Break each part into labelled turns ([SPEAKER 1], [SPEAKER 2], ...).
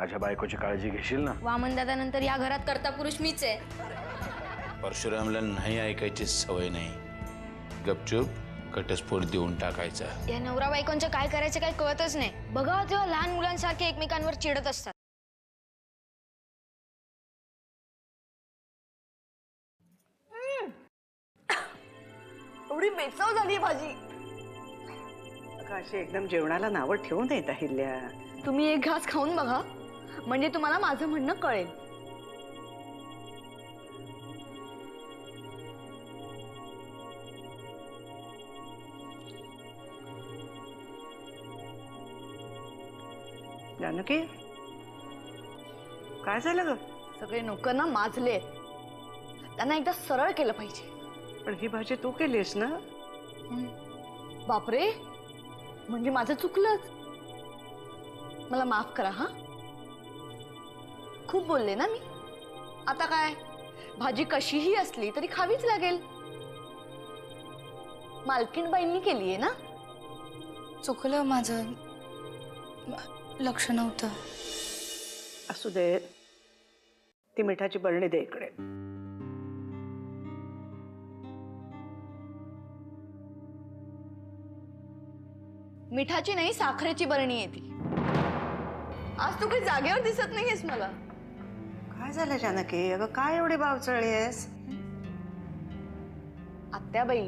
[SPEAKER 1] माझ्या बायकोची काळजी घेशील ना?
[SPEAKER 2] वामन दादा नंतर या घरात कर्ता पुरुष मीच आहे।
[SPEAKER 3] परशुरामला नाही ऐकायची सवय नाही, गपचूप घटस्फोट देऊन टाकायचा।
[SPEAKER 2] या नवरा बायकोंचं काय करायचं काय कळतच नाही। बघा तेव्हा लहान मुलांसारखे एकमेकांवर चिडत असतात।
[SPEAKER 4] एवढी बेचव झाली भाजी।
[SPEAKER 5] अशी एकदम जेवणाला नावं ठेवू नयेत अहिल्या।
[SPEAKER 4] तुम्ही एक घास खाऊन बघा, म्हणजे तुम्हाला माझं म्हणणं कळेल।
[SPEAKER 5] जानकी, काय झालं ग?
[SPEAKER 4] सगळे नोकर ना माजले, त्यांना एकदा सरळ केलं पाहिजे।
[SPEAKER 5] पण ही भाजी तू केलीस ना?
[SPEAKER 4] बापरे, म्हणजे माझं चुकलंच। मला माफ करा हा, खूप बोलले ना मी। आता काय, भाजी कशीही असली तरी खावीच लागेल। मालकीणबाईंनी केलीये ना।
[SPEAKER 2] चुकलं माझं, लक्ष नव्हतं।
[SPEAKER 5] असू दे, ती मिठाची बरणी दे इकडे।
[SPEAKER 4] मिठाची नाही, साखरेची बरणी आहे ती। आज तू काही जागेवर दिसत नाहीयेस मला।
[SPEAKER 5] काय झालं जानकी? अगं काय एवढी बावचळली आहेस?
[SPEAKER 4] आत्याबाई,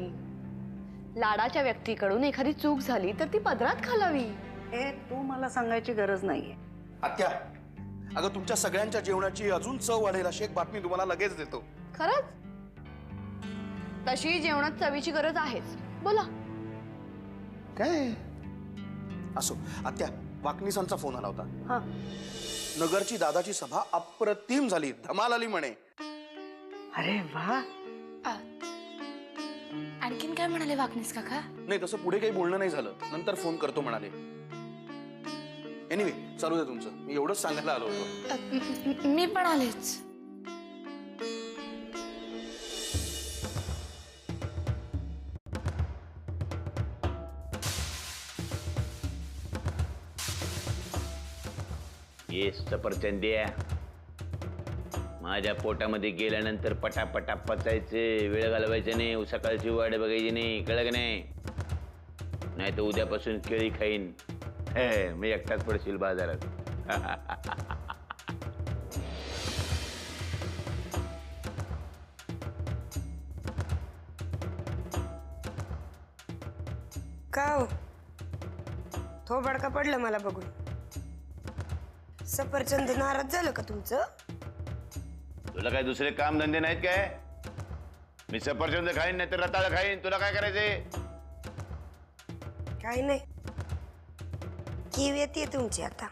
[SPEAKER 4] लाडाच्या व्यक्तीकडून एखादी चूक झाली तर ती पदरात घालावी।
[SPEAKER 5] हे तू मला सांगायची गरज नाहीये।
[SPEAKER 6] आत्या, अगं तुमच्या सगळ्यांच्या जेवणाची अजून चव वाढेल अशी एक बातमी तुम्हाला लगेच देतो।
[SPEAKER 4] खरंच? तशी जेवणात चवीची गरज आहेच, बोला।
[SPEAKER 6] काय असो आत्या, वाकणीसांचा फोन आला होता।
[SPEAKER 5] हा,
[SPEAKER 6] नगरची दादाची सभा अप्रतिम झाली, धमाल आली म्हणे।
[SPEAKER 5] अरे वा।
[SPEAKER 2] आणखीन काय म्हणाले वाकणीस काका?
[SPEAKER 6] नाही, तसं पुढे काही बोलणं नाही झालं, नंतर फोन करतो म्हणाले। एनिवे, चालू दे तुमचं, मी एवढंच सांगायला आलो होतो।
[SPEAKER 2] मी पण आलेच।
[SPEAKER 3] ये सफरचंद्या, माझ्या पोटामध्ये गेल्यानंतर पटापटा पचायचे, वेळ घालवायचे नाही, सकाळची वाट बघायची नाही, कळलं का नाही? नाही तर उद्यापासून केळी खाईन, मी एकटाच पडशील बाजारात।
[SPEAKER 7] का हो, थोबाड का पडलं मला बघून? सफरचंद नाराज झालं का तुमचं?
[SPEAKER 3] तुला काय दुसरे काम धंदे नाहीत काय? मी सफरचंद खाईन नाही तर रताळ खाईन, तुला काय करायचंय?
[SPEAKER 7] काही नाही, कीव येते तुमची आता।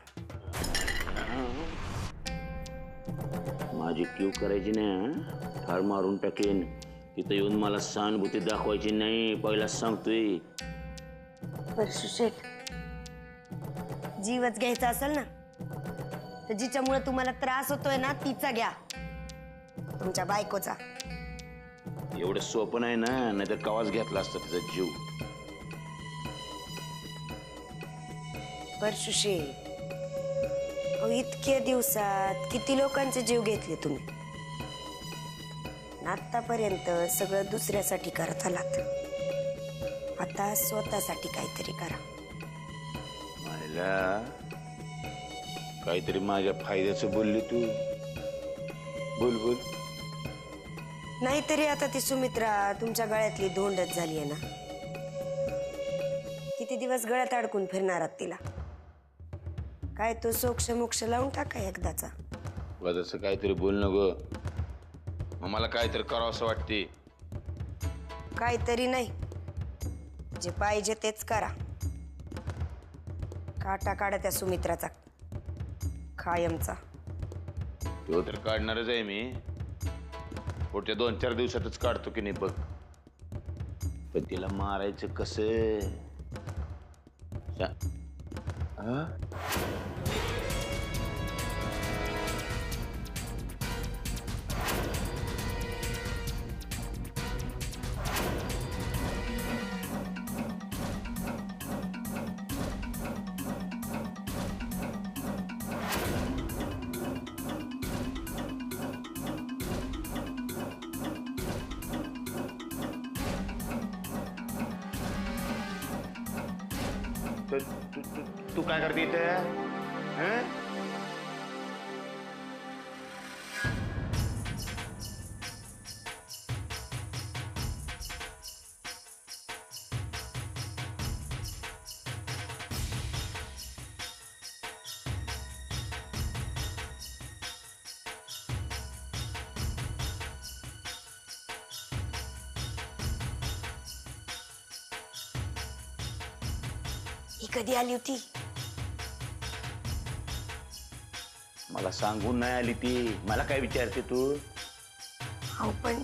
[SPEAKER 3] माझी क्यू करायची नाही, ठार मारून टाकेन। तिथं येऊन मला सहानुभूती दाखवायची नाही, पहिला सांगतोय।
[SPEAKER 7] परशु शेठ, जीवच घ्यायचा असेल ना तर जिच्यामुळे तुम्हाला त्रास होतोय ना तिचा घ्या, तुमच्या बायकोचा।
[SPEAKER 3] एवढं सोपं नाही ना, नाही तर कवाच घेतला असता तिचा जीव।
[SPEAKER 7] परशु शेठ, इतक्या दिवसात किती लोकांचे जीव घेतले तुम्ही? आतापर्यंत सगळं दुसऱ्यासाठी करत आलात, आता स्वतःसाठी काहीतरी करा।
[SPEAKER 3] मला काहीतरी माझ्या फायद्याचं बोलली तू. बोल बोल.
[SPEAKER 7] नाहीतरी आता ती सुमित्रा तुमच्या गळ्यातली धोंडच झाली आहे ना. किती दिवस गळ्यात अडकून फिरणार आहात तिला? काय तो सोक्ष मोक्ष लावून टाका एकदाचा.
[SPEAKER 3] बघ तसं काहीतरी बोल नको. मग मला काहीतरी करावं असं वाटते.
[SPEAKER 7] काहीतरी नाही, जे पाहिजे तेच करा. काटा काढा त्या सुमित्राचा कायमचा.
[SPEAKER 3] तो तर काढणारच आहे मी. पुढच्या 2-4 दिवसातच काढतो की नाही बघ. पण तिला मारायचं कसं? हा? तू काय करते इथे?
[SPEAKER 7] ही कधी आली होती?
[SPEAKER 3] मला सांगून नाही आली ती. मला काय विचारते तू?
[SPEAKER 7] हो पण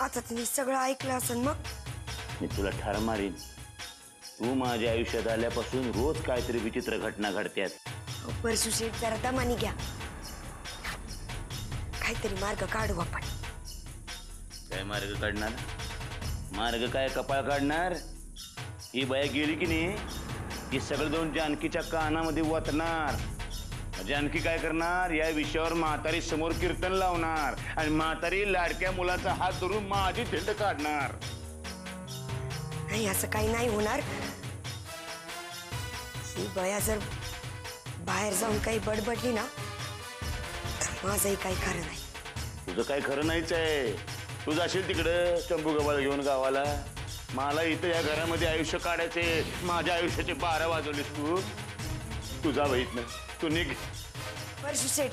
[SPEAKER 7] आता तिने सगळं ऐकलं असेल मग.
[SPEAKER 3] मी तुला ठार मारीन. तू माझ्या आयुष्यात आल्यापासून रोज काहीतरी विचित्र घटना घडत्यात.
[SPEAKER 7] परशु शेठ जरा दमानी घ्या. काहीतरी मार्ग काढू आपण.
[SPEAKER 3] काय मार्ग काढणार? मार्ग काय कपाळ काढणार? ही बाया गेली की नाही, ती सगळं जाऊन जानकीच्या कानामध्ये वाचणार. जानकी काय करणार? या विषयावर म्हातारी समोर कीर्तन लावणार आणि म्हातारी लाडक्या मुलाचा हात धरून माझी धिंड काढणार.
[SPEAKER 7] नाही असं काही नाही होणार. ही बया जर बाहेर जाऊन काही बडबडली ना तर माझंही काही खरं नाही.
[SPEAKER 3] तुझं काय खरं नाहीच आहे. तू जाशील तिकडं चंबू गबाळ घेऊन गावाला. मला इथं या घरामध्ये आयुष्य काढायचे. माझ्या आयुष्याचे 12 वाजवलीस तू. तुझा बहित नाही. तू निघ.
[SPEAKER 7] परशु शेठ,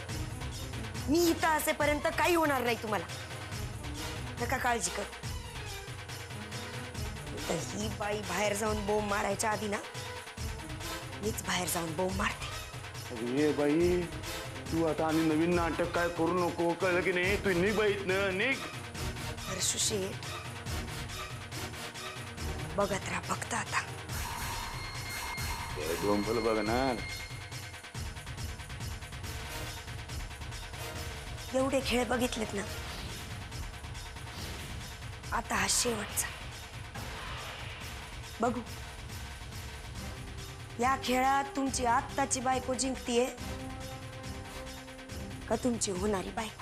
[SPEAKER 7] मी इथं असेपर्यंत काही होणार नाही तुम्हाला. नका काळजी कर. तर ही बाई बाहेर जाऊन बोंब मारायच्या आधी ना मीच बाहेर जाऊन बोंब मारते.
[SPEAKER 3] अरे बाई, तू आता आणि नवीन नाटक काय करू नको. कळलं की नाही? तू निघ बाईत ना, निघ.
[SPEAKER 7] परशु शेठ, बघत राहा फक्त आता.
[SPEAKER 3] डोंबल बघणार.
[SPEAKER 7] एवढे खेळ बघितलेत ना, आता हा शेवटचा. बघू या खेळात तुमची आत्ताची बायको जिंकतीये का तुमची होणारी बायको.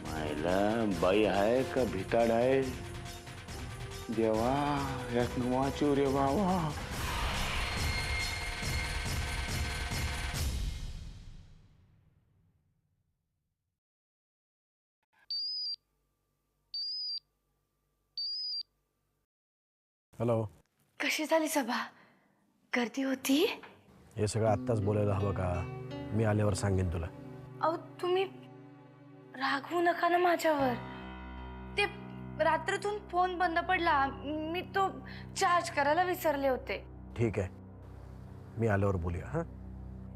[SPEAKER 3] मायला बाई आहे का भिताड आहे? देवा, यात वाचू रे बाबा.
[SPEAKER 1] हॅलो.
[SPEAKER 2] कशी झाली सभा? गर्दी होती?
[SPEAKER 1] हे सगळं आत्ताच बोलायला हवं का? मी आल्यावर सांगेन तुला.
[SPEAKER 2] अहो तुम्ही रागवू नका ना माझ्यावर. ते रात्रीतून फोन बंद पडला. मी तो चार्ज करायला विसरले होते.
[SPEAKER 1] ठीक आहे, मी आल्यावर बोलूया. हां,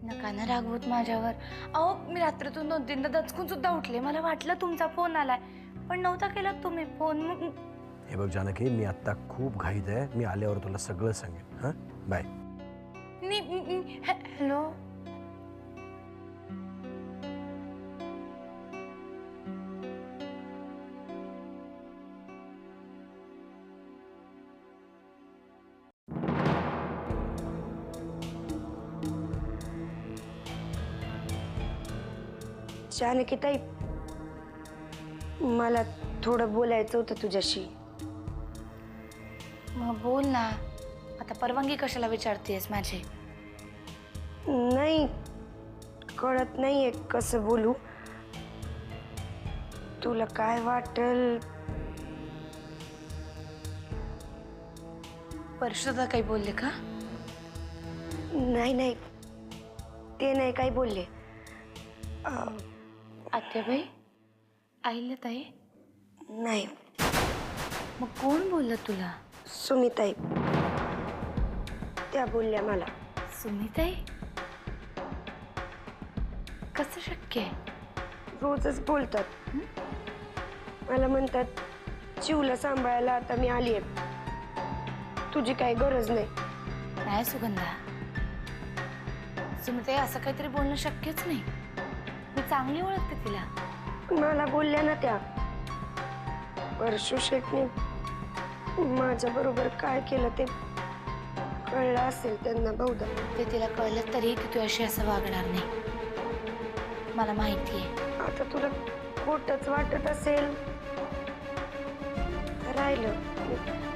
[SPEAKER 2] नका ना रागवत माझ्यावर. अहो मी रात्रीतून 2-3दा दचकून सुद्धा उठले. मला वाटलं तुमचा फोन आलाय, पण नव्हता केला तुम्ही फोन.
[SPEAKER 1] हे बघ जानकी, मी आत्ता खूप घाईत आहे. मी आल्यावर तुला सगळं सांगेन. हां, बाय.
[SPEAKER 2] हॅलो.
[SPEAKER 7] जानकी ताई, मला थोडं बोलायचं होतं तुझ्याशी.
[SPEAKER 2] मग बोल ना. आता परवानगी कशाला विचारतेस माझी?
[SPEAKER 7] नाही, कळत नाहीये कसं बोलू. तुला काय वाटल?
[SPEAKER 2] परशुदा काही बोलले का?
[SPEAKER 7] नाही नाही, ते नाही काही बोलले.
[SPEAKER 2] आत्याबाई, अहिल्याताई,
[SPEAKER 7] नाही,
[SPEAKER 2] मग कोण बोललं तुला?
[SPEAKER 7] सुमिताई, त्या बोलल्या मला.
[SPEAKER 2] सुमिताई? कसं शक्य आहे?
[SPEAKER 7] रोजच बोलतात. मला म्हणतात चिवला सांभाळायला आता मी आली आहे, तुझी काही गरज नाही.
[SPEAKER 2] नाही सुगंधा, सुमिताई असं काहीतरी बोलणं शक्यच नाही. मी चांगली ओळखते तिला.
[SPEAKER 7] मला बोलल्या ना त्या. परशु शेटने माझ्या बरोबर काय केलं ते कळलं असेल त्यांना बहुधा.
[SPEAKER 2] ते तिला कळलं तरी ती तुझ्याशी असं वागणार नाही, मला माहिती आहे.
[SPEAKER 7] आता तुला खोटच वाटत असेल. राहिलं.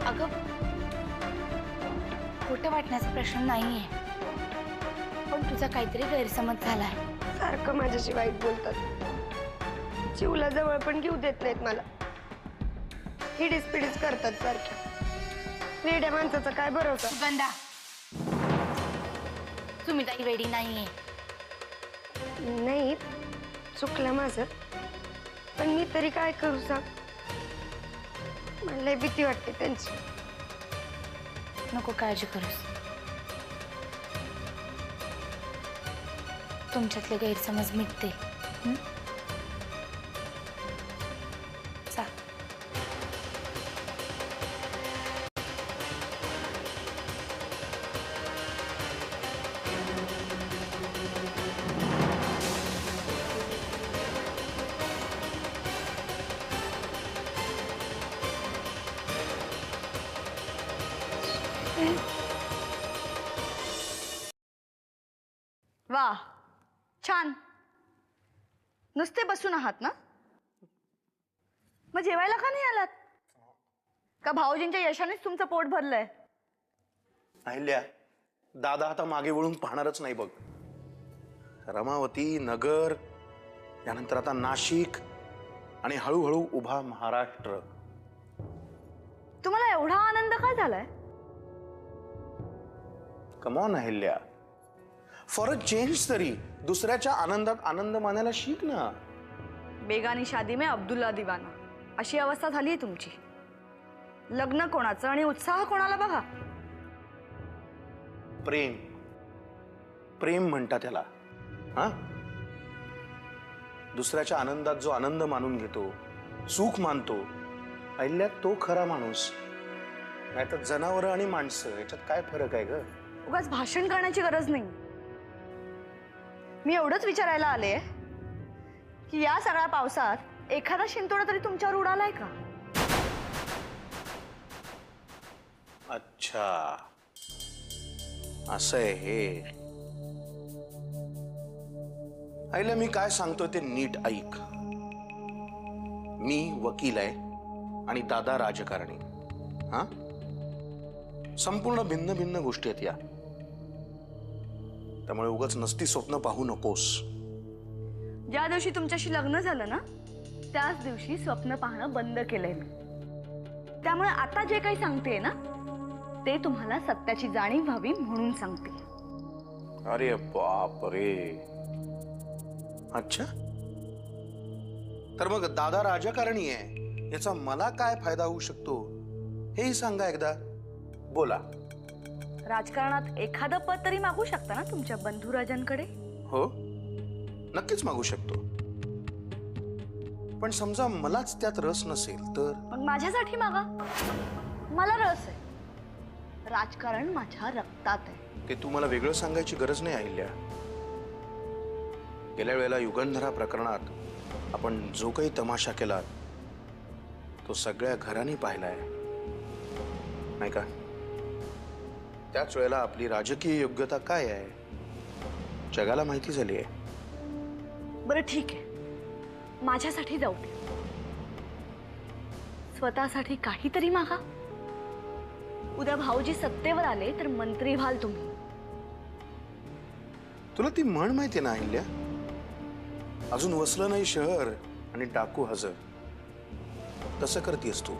[SPEAKER 2] अगं, खोटं वाटण्याचा प्रश्न नाहीये, पण तुझा काहीतरी गैरसमज झालाय.
[SPEAKER 7] सारखं माझ्याशी वाईट बोलतात. चिवला जवळ पण घेऊ देत नाहीत मला. हिडीस पिडीस करतात सारख्या. वेड्या माणसाचा काय भरोसा.
[SPEAKER 2] सुगंधा, सुमिताई वेडी नाहीये.
[SPEAKER 7] नाही, चुकलं माझं, पण मी तरी काय करू सांग. मला लय भीती वाटते त्यांची.
[SPEAKER 2] नको काळजी करूस. तुमच्यातले गैरसमज मिटते. चा.
[SPEAKER 4] वा, छान. नुसते बसून आहात ना? मग जेवायला का नाही आलात? का भाऊजींच्या यशानेच तुमचं पोट भरलंय?
[SPEAKER 6] अहिल्या, दादा आता मागे वळून पाहणारच नाही बघ. रमावती, नगर, यानंतर आता नाशिक आणि हळूहळू उभा महाराष्ट्र.
[SPEAKER 4] तुम्हाला एवढा आनंद का झालाय?
[SPEAKER 6] Come on Ahilya, for a change तरी दुसऱ्याच्या आनंदात आनंद मानायला शिक ना.
[SPEAKER 4] बेगानी शादी में अब्दुल्ला दिवाना अशी अवस्था झालीये तुमची. लग्न कोणाचं आणि उत्साह कोणाला बघा.
[SPEAKER 6] प्रेम, प्रेम म्हणतात त्याला. हा, दुसऱ्याच्या आनंदात जो आनंद मानून घेतो, सुख मानतो, अहिल्या तो खरा माणूस. नाहीतर जनावरं आणि माणसं याच्यात काय फरक आहे ग?
[SPEAKER 4] उगाच भाषण करण्याची गरज नाही. मी एवढंच विचारायला आले की या सगळ्या पावसात एखादा शिंतोडा तरी तुमच्यावर उडालाय का?
[SPEAKER 6] अच्छा, असं आहे हे. आईला मी काय सांगतोय ते नीट ऐक. मी वकील आहे आणि दादा राजकारणी. हा, संपूर्ण भिन्न भिन्न गोष्टी आहेत या. त्यामुळे उगाच नसती स्वप्न पाहू नकोस.
[SPEAKER 4] ज्या दिवशी तुमच्याशी लग्न झालं ना, त्याच दिवशी स्वप्न पाहणं बंद केलंय मी. त्यामुळे आता जे काही सांगते ना, ते तुम्हाला सत्याची जाणीव व्हावी म्हणून सांगते.
[SPEAKER 6] अरे बाप रे. अच्छा, तर मग दादा राजकारणी आहे याचा मला काय फायदा होऊ शकतो हेही सांगा एकदा. बोला.
[SPEAKER 4] राजकारणात एखादं पद तरी मागू शकता ना तुमच्या बंधुराजांकडे?
[SPEAKER 6] हो, नक्कीच मागू शकतो. पण समजा मलाच त्यात रस नसेल तर?
[SPEAKER 4] मग माझ्यासाठी मागा. मला रस आहे. राजकारण माझ्या रक्तात आहे.
[SPEAKER 6] ते तू मला वेगळं सांगायची गरज नाही अहिल्या. गेल्या वेळेला युगंधरा प्रकरणात आपण जो काही तमाशा केला तो सगळ्या घरांनी पाहिलाय, नाही का? त्याच वेळेला आपली राजकीय योग्यता काय आहे जगाला माहिती झाली आहे.
[SPEAKER 4] बरं ठीक आहे, माझ्यासाठी जाऊ दे. स्वतःसाठी काहीतरी मागा. उद्या भाऊजी सत्तेवर आले तर मंत्री व्हाल तुम्ही.
[SPEAKER 6] तुला ती म्हण माहिती ना अहिल्या, अजून वसलं नाही शहर आणि टाकू हजर. तसं करतेस तू.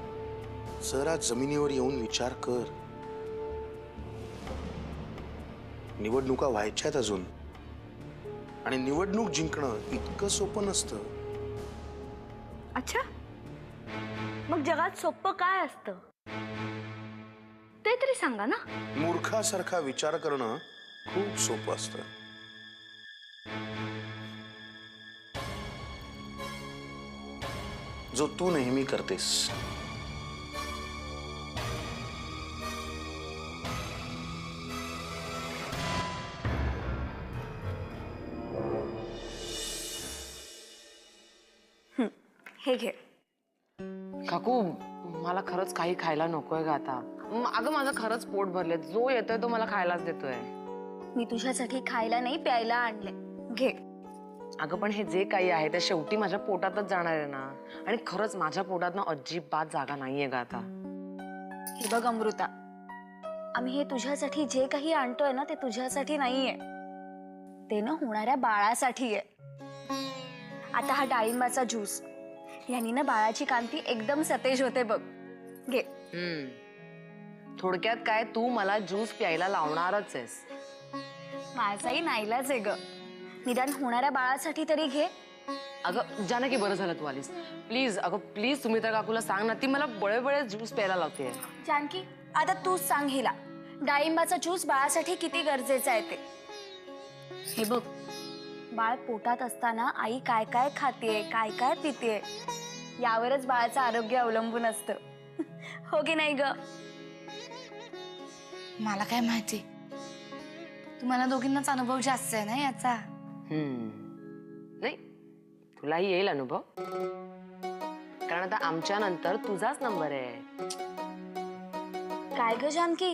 [SPEAKER 6] जरा जमिनीवर येऊन विचार कर. निवडणुका व्हायच्यात अजून, आणि निवडणूक जिंकणं इतकं सोपं नसतं.
[SPEAKER 4] अच्छा, मग जगात सोपं काय असतं ते तरी सांगा ना.
[SPEAKER 6] मूर्खासारखा विचार करणं खूप सोपं असतं. जो तू नेहमी करतेस.
[SPEAKER 4] हे घे.
[SPEAKER 8] काकू मला खरंच काही खायला नकोय ग आता. अगं माझं खरंच पोट भरले. जो येतोय तो मला खायलाच देतोय.
[SPEAKER 4] मी तुझ्यासाठी खायला नाही प्यायला आणले. घे.
[SPEAKER 8] अगं पण हे जे काही आहे ते शेवटी माझ्या पोटातच जाणार आहे ना. आणि खरंच माझ्या पोटात ना अजिबात जागा नाहीये ग आता.
[SPEAKER 4] हे बघ अमृता, आम्ही हे तुझ्यासाठी जे काही आणतोय ना ते तुझ्यासाठी नाहीये, ते ना होणाऱ्या बाळासाठी आहे. आता हा डाळिंबाचा ज्यूस, यानी ना बाळाची कांती एकदम सतेज होते बघ. घे.
[SPEAKER 8] थोडक्यात काय, तू मला ज्यूस प्यायला लावणारच आहेस.
[SPEAKER 4] माझाही नाईलाज आहे ग. निदान होणाऱ्या बाळासाठी तरी घे.
[SPEAKER 8] अगं जानकी बरं झालं तू आलीस. प्लीज अगं प्लीज सुमित्रा काकूला सांग ना, ती मला बळे ज्यूस प्यायला लावते.
[SPEAKER 4] जानकी आता तूच सांग हिला डाळिंबाचा ज्यूस बाळासाठी किती गरजेचा आहे ते. हे बघ, बाळ पोटात असताना आई काय काय खातेय, काय काय पितेय, यावरच बाळाचं आरोग्य अवलंबून असतं. हो की नाही ग?
[SPEAKER 2] मला काय माहिती, तुम्हाला दोघींनाच अनुभव जास्त आहे ना याचा.
[SPEAKER 8] नाही, तुलाही येईल अनुभव, कारण आता आमच्या नंतर तुझाच नंबर आहे.
[SPEAKER 4] काय ग जानकी,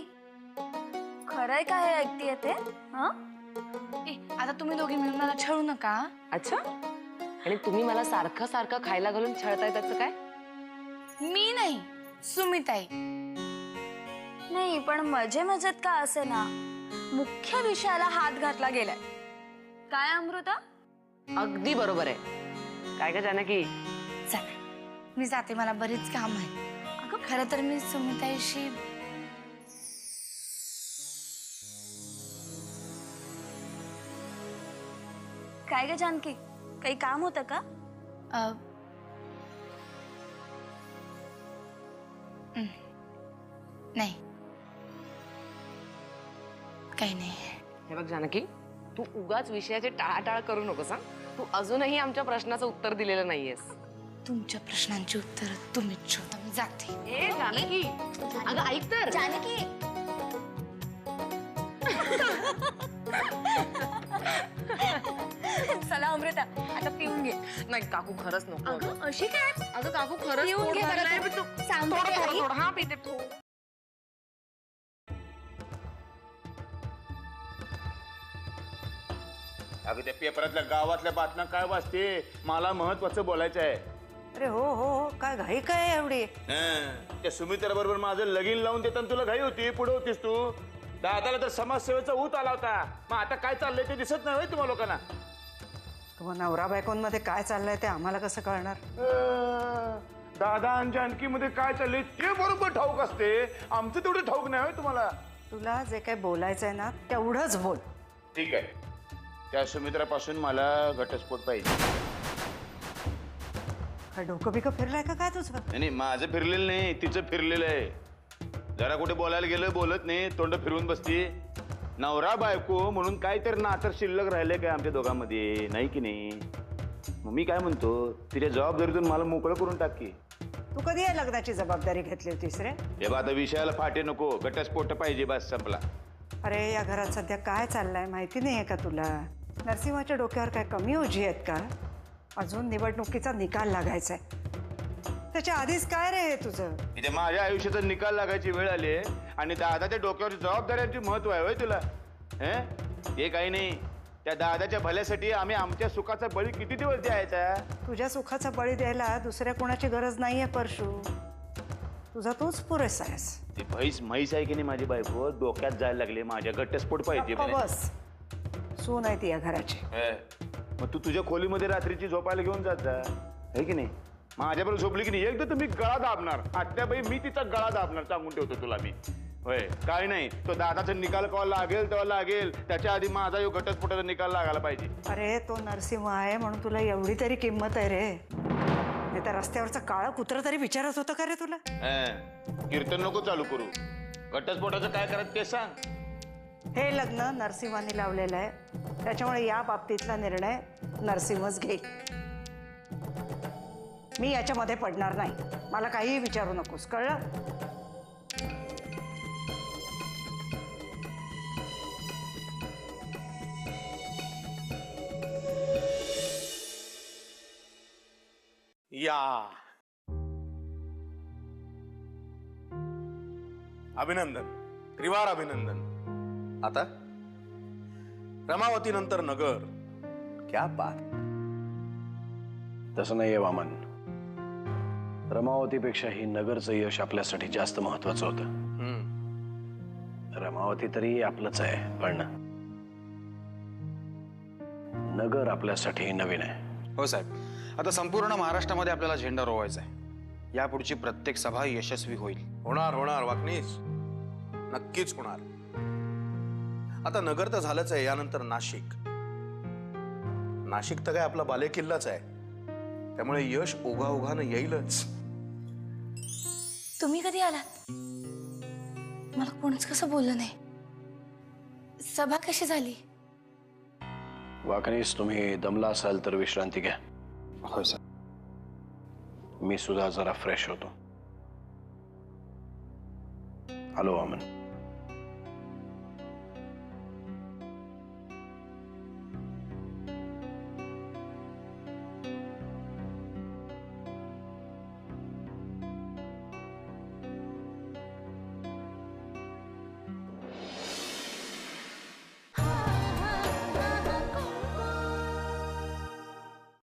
[SPEAKER 4] खरंय काय ऐकतेय ते?
[SPEAKER 2] आता तुम्ही दोघी मिळून मला छळू नका.
[SPEAKER 8] अच्छा, आणि तुम्ही मला सारखं सारखं खायला घालून छळताय त्याचं काय?
[SPEAKER 2] मी नाही, सुमिताई.
[SPEAKER 4] नाही पण मजे मजेत का असे ना, मुख्य विषयाला हात घातला गेलाय. काय अमृता?
[SPEAKER 8] अगदी बरोबर आहे. काय का जानकी?
[SPEAKER 2] चला मी जाते, मला बरीच काम आहे. अगं खरं तर मी सुमिताईशी
[SPEAKER 4] काय ग जानकी, काही काम होतं का?
[SPEAKER 2] नाही, काही नाही.
[SPEAKER 8] हे बघ जानकी, तू उगाच विषयाचे टाळाटाळ करू नकोस. तू अजूनही आमच्या प्रश्नाचं उत्तर दिलेलं नाहीयेस.
[SPEAKER 2] तुमच्या प्रश्नांची उत्तर तुम्हीच शोधा, मी जाते.
[SPEAKER 8] ए जानकी, अगं ऐक तर.
[SPEAKER 4] जानकी चला अमृता, आता पिऊन घे.
[SPEAKER 8] नाही काकू, खरंच नको.
[SPEAKER 4] अगं अशी काय?
[SPEAKER 8] अगं काकू खरंच
[SPEAKER 4] पिऊन
[SPEAKER 8] पोट
[SPEAKER 4] घे
[SPEAKER 8] भरलंय.
[SPEAKER 4] बरं.
[SPEAKER 8] पण तू
[SPEAKER 4] सांगते
[SPEAKER 8] थोडं
[SPEAKER 4] आई.
[SPEAKER 8] थोडं थोडं हा पिते थोडं.
[SPEAKER 3] अगं त्या पेपरातल्या गावातल्या बातम्या काय वाचते, मला महत्वाचं बोलायचं आहे.
[SPEAKER 5] अरे हो हो हो, काय घाई काय एवढी?
[SPEAKER 3] त्या सुमित्रा बरोबर माझं लगीन लावून देताना तुला घाई होती, पुढे होतीस तू. दादाला तर समाजसेवेचा ऊत आला होता. मग आता काय चाललंय ते दिसत नाही तुम्हा लोकांना?
[SPEAKER 5] तुम्हा नवरा बायकोंमध्ये काय चाललंय ते आम्हाला कसं कळणार?
[SPEAKER 3] दादा आणि जानकी मध्ये काय चाललंय ते बरोबर ठाऊक असते, आमचं तेवढं ठाऊक नाही होय तुम्हाला.
[SPEAKER 5] तुला जे काही बोलायचंय ना तेवढंच बोल.
[SPEAKER 3] ठीक आहे, त्या सुमित्रापासून मला घटस्फोट पाहिजे.
[SPEAKER 5] काय डोकं बिकं फिरलंय का काय तुझं?
[SPEAKER 3] नाही माझं फिरलेलं नाही, तिचं फिरलेलं आहे. जरा कुठे बोलायला गेलं बोलत नाही, तोंड फिरवून बसती. नवरा बायको म्हणून काय तर नातर शिल्लक राहिलंय काय आमच्या दोघांमध्ये, नाही की नाही? मग मी काय म्हणतो, तिच्या जबाबदारीतून मला मोकळं करून टाक की.
[SPEAKER 5] तू कधी या लग्नाची जबाबदारी घेतली होतीस रे?
[SPEAKER 3] हे बा आता विषयाला फाटे नको, घटस्फोट पाहिजे, बस संपला.
[SPEAKER 5] अरे या घरात सध्या काय चाललंय माहिती नाहीये का तुला? नरसिंहाच्या डोक्यावर काय कमी ओझी आहेत का? अजून निवडणुकीचा निकाल लागायचाय. त्याच्या आधीच काय रे हे तुझं?
[SPEAKER 3] इथे माझ्या आयुष्याचा निकाल लागायची वेळ आली आहे आणि दादाच्या डोक्यावर जबाबदाऱ्यांची महत्व आहे होय तुला? हे काही नाही, त्या दादाच्या भल्यासाठी आम्ही आमच्या सुखाचा बळी किती दिवस द्यायचा?
[SPEAKER 5] तुझ्या सुखाचा बळी द्यायला दुसऱ्या कोणाची गरज नाहीये परशू. तुझा तोच पुरेसा आहेस.
[SPEAKER 3] ती म्हैस आहे की नाही माझी बायको डोक्यात जायला लागले माझ्या घटस्फोट पाहिजे
[SPEAKER 5] गप्प
[SPEAKER 3] म्हणे.
[SPEAKER 5] बस. सून आहे ती या घराची.
[SPEAKER 3] हे, मग तू तुझ्या खोलीमध्ये रात्रीची झोपायला घेऊन जात जा है की नाही. माझ्याबरोबर झोपली की नाही एकदा तर मी गळा दाबणार. आत्याबाई मी तिचा गळा दाबणार सांगून ठेवतो तुला मी. होय काय नाही तो दादाचा निकाल केव्हा लागेल तेव्हा लागेल. त्याच्या आधी माझा यो घटस्फोटाचा निकाल लागायला पाहिजे.
[SPEAKER 5] अरे तो नरसिंह आहे म्हणून तुला एवढी तरी किंमत आहे रे. नाही तर रस्त्यावरचं काळं कुत्रं तरी विचारत होतं का रे तुला?
[SPEAKER 3] कीर्तन नको चालू करू. घटस्फोटाचं काय करत ते सांग.
[SPEAKER 5] हे लग्न नरसिंहांनी लावलेलं आहे त्याच्यामुळे या बाबतीतला निर्णय नरसिंहच घे. मी याच्यामध्ये पडणार नाही. मला काहीही विचारू नकोस कळलं?
[SPEAKER 6] या अभिनंदन, त्रिवार अभिनंदन. आता रमावती नंतर नगर. क्या बात.
[SPEAKER 1] तसं नाहीये वामन. रमावतीपेक्षा ही नगरचं यश आपल्यासाठी जास्त महत्वाचं होतं. रमावती तरी आपलंच आहे पण नगर आपल्यासाठी नवीन आहे.
[SPEAKER 9] हो साहेब, आता संपूर्ण महाराष्ट्रामध्ये आपल्याला झेंडा रोवायचा आहे. यापुढची प्रत्येक सभा यशस्वी होईल.
[SPEAKER 6] होणार होणार वाकनीस, नक्कीच होणार. आता नगर तर झालंच आहे. यानंतर नाशिक. नाशिक तर काय आपला बालेकिल्लाच आहे. त्यामुळे यश ओघाओघानं येईलच.
[SPEAKER 2] तुम्ही कधी आलात? मला कोणीच कसं बोललं नाही. सभा कशी झाली?
[SPEAKER 1] वाकणीस तुम्ही दमला असाल तर विश्रांती घ्या.
[SPEAKER 9] होय सर.
[SPEAKER 1] मी सुद्धा जरा फ्रेश होतो. आलो वामन.